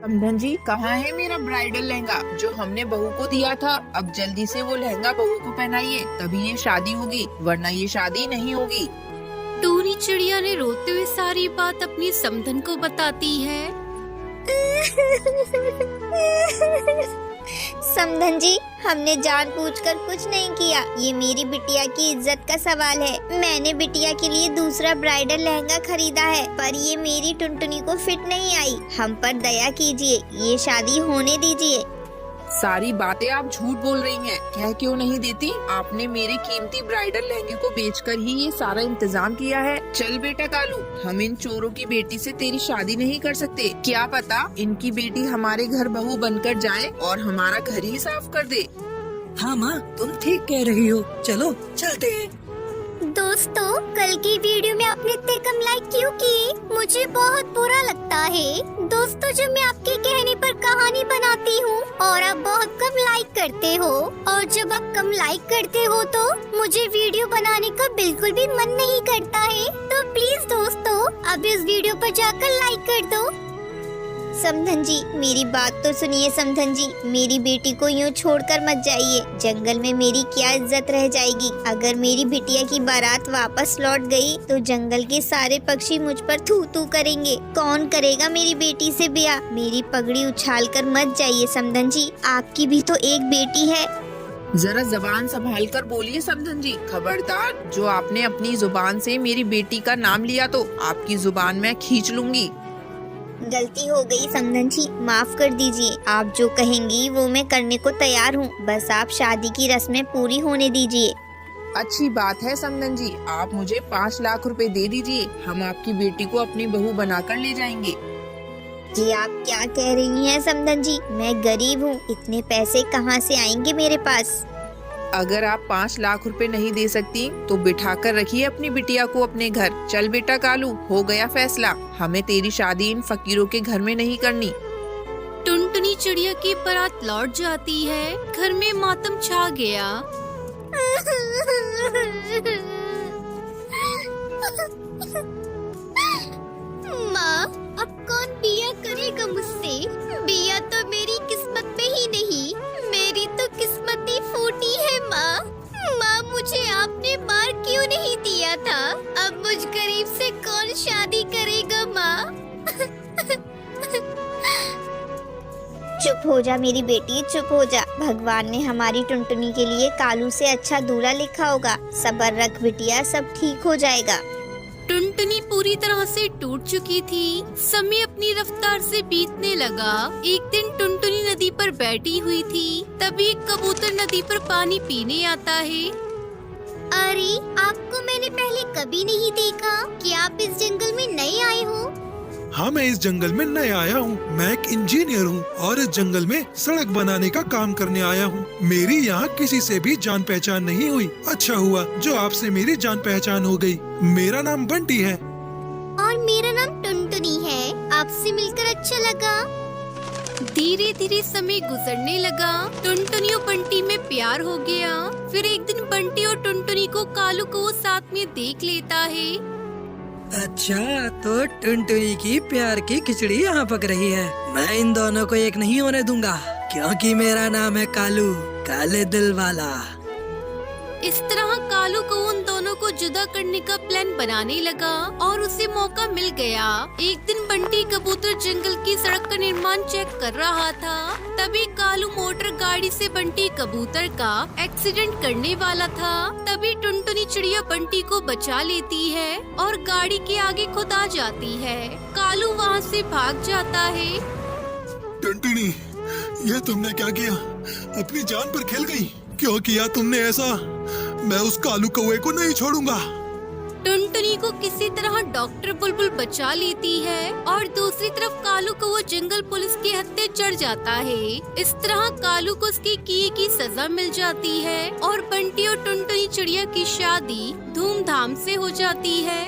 समधन जी, कहाँ है मेरा ब्राइडल लहंगा जो हमने बहू को दिया था? अब जल्दी से वो लहंगा बहू को पहनाइए, तभी ये शादी होगी, वरना ये शादी नहीं होगी। टूनी चिड़िया ने रोते हुए सारी बात अपनी समधन को बताती है। समधन जी, हमने जानबूझकर कुछ नहीं किया। ये मेरी बिटिया की इज्जत का सवाल है। मैंने बिटिया के लिए दूसरा ब्राइडल लहंगा खरीदा है, पर ये मेरी टुनटुनी को फिट नहीं आई। हम पर दया कीजिए, ये शादी होने दीजिए। सारी बातें आप झूठ बोल रही हैं। कह क्यों नहीं देती? आपने मेरे कीमती ब्राइडल लहंगे को बेचकर ही ये सारा इंतजाम किया है। चल बेटा कालू, हम इन चोरों की बेटी से तेरी शादी नहीं कर सकते। क्या पता इनकी बेटी हमारे घर बहू बनकर जाए और हमारा घर ही साफ कर दे। हाँ माँ, तुम ठीक कह रही हो। चलो चलते हैं। दोस्तों, कल की वीडियो में आपने इतने कम लाइक क्यों किए? मुझे बहुत बुरा लगता है। दोस्तों, जब मैं आपके कहने पर कहानी बनाती हूँ और आप बहुत कम लाइक करते हो, और जब आप कम लाइक करते हो तो मुझे वीडियो बनाने का बिल्कुल भी मन नहीं करता है। तो प्लीज दोस्तों, अब इस वीडियो पर जाकर लाइक कर दो। समधन जी, मेरी बात तो सुनिए। समधन जी, मेरी बेटी को यूँ छोड़कर मत जाइए। जंगल में मेरी क्या इज्जत रह जाएगी? अगर मेरी बिटिया की बारात वापस लौट गई तो जंगल के सारे पक्षी मुझ पर थू थू करेंगे। कौन करेगा मेरी बेटी से ब्याह? मेरी पगड़ी उछालकर मत जाइए समधन जी, आपकी भी तो एक बेटी है। जरा जबान संभाल कर बोलिए समधन जी। खबरदार, जो आपने अपनी जुबान से मेरी बेटी का नाम लिया तो आपकी जुबान मैं खींच लूंगी। गलती हो गई समधन जी, माफ कर दीजिए। आप जो कहेंगी वो मैं करने को तैयार हूँ। बस आप शादी की रस्में पूरी होने दीजिए। अच्छी बात है समधन जी, आप मुझे 5 लाख रुपए दे दीजिए। हम आपकी बेटी को अपनी बहू बनाकर ले जाएंगे। जी आप क्या कह रही हैं समधन जी? मैं गरीब हूँ, इतने पैसे कहाँ से आएंगे मेरे पास? अगर आप 5 लाख रुपए नहीं दे सकती तो बिठा कर रखिए अपनी बिटिया को अपने घर। चल बेटा कालू, हो गया फैसला। हमें तेरी शादी इन फकीरों के घर में नहीं करनी। टुनटुनी चिड़िया की बारात लौट जाती है। घर में मातम छा गया। माँ, अब कौन बिया करेगा मुझसे? बिया तो मेरी किस्मत में ही नहीं, मेरी तो किस्मत ही फूटी है। माँ, मुझे आपने मार क्यों नहीं दिया था? अब मुझ गरीब से कौन शादी करेगा माँ? चुप हो जा मेरी बेटी, चुप हो जा। भगवान ने हमारी टुनटुनी के लिए कालू से अच्छा दूल्हा लिखा होगा। सब्र रख बिटिया, सब ठीक हो जाएगा। टुनटुनी पूरी तरह से टूट चुकी थी। समय अपनी रफ्तार से बीतने लगा। एक दिन टुनटुनी नदी पर बैठी हुई थी, तभी एक कबूतर नदी पर पानी पीने आता है। अरे, आपको मैंने पहले कभी नहीं देखा। क्या आप इस जंगल में नए आए हो? हाँ, मैं इस जंगल में नया आया हूँ। मैं एक इंजीनियर हूँ और इस जंगल में सड़क बनाने का काम करने आया हूँ। मेरी यहाँ किसी से भी जान पहचान नहीं हुई। अच्छा हुआ जो आपसे मेरी जान पहचान हो गई। मेरा नाम बंटी है। और मेरा नाम टुनटुनी है। आपसे मिलकर अच्छा लगा। धीरे धीरे समय गुजरने लगा। टुनटुनी और बंटी में प्यार हो गया। फिर एक दिन बंटी और टुनटुनी को कालू को वो साथ में देख लेता है। अच्छा, तो टुनटुनी की प्यार की खिचड़ी यहाँ पक रही है। मैं इन दोनों को एक नहीं होने दूंगा, क्योंकि मेरा नाम है कालू, काले दिल वाला। इस तरह कालू को उन दोनों को जुदा करने का प्लान बनाने लगा और उसे मौका मिल गया। एक दिन बंटी कबूतर जंगल की सड़क का निर्माण चेक कर रहा था, तभी कालू मोटर गाड़ी से बंटी कबूतर का एक्सीडेंट करने वाला था। तभी टुनटुनी चिड़िया बंटी को बचा लेती है और गाड़ी के आगे खुद आ जाती है। कालू वहाँ से भाग जाता है। टुनटुनी, ये तुमने क्या किया? अपनी जान पर खेल गई। क्यों किया तुमने ऐसा? मैं उस कालू कौवे को नहीं छोड़ूंगा। टुनटुनी को किसी तरह डॉक्टर बुलबुल बचा लेती है और दूसरी तरफ कालू को वो जंगल पुलिस के हत्थे चढ़ जाता है। इस तरह कालू को उसके किए की सजा मिल जाती है और बंटी और टुनटुनी चिड़िया की शादी धूमधाम से हो जाती है।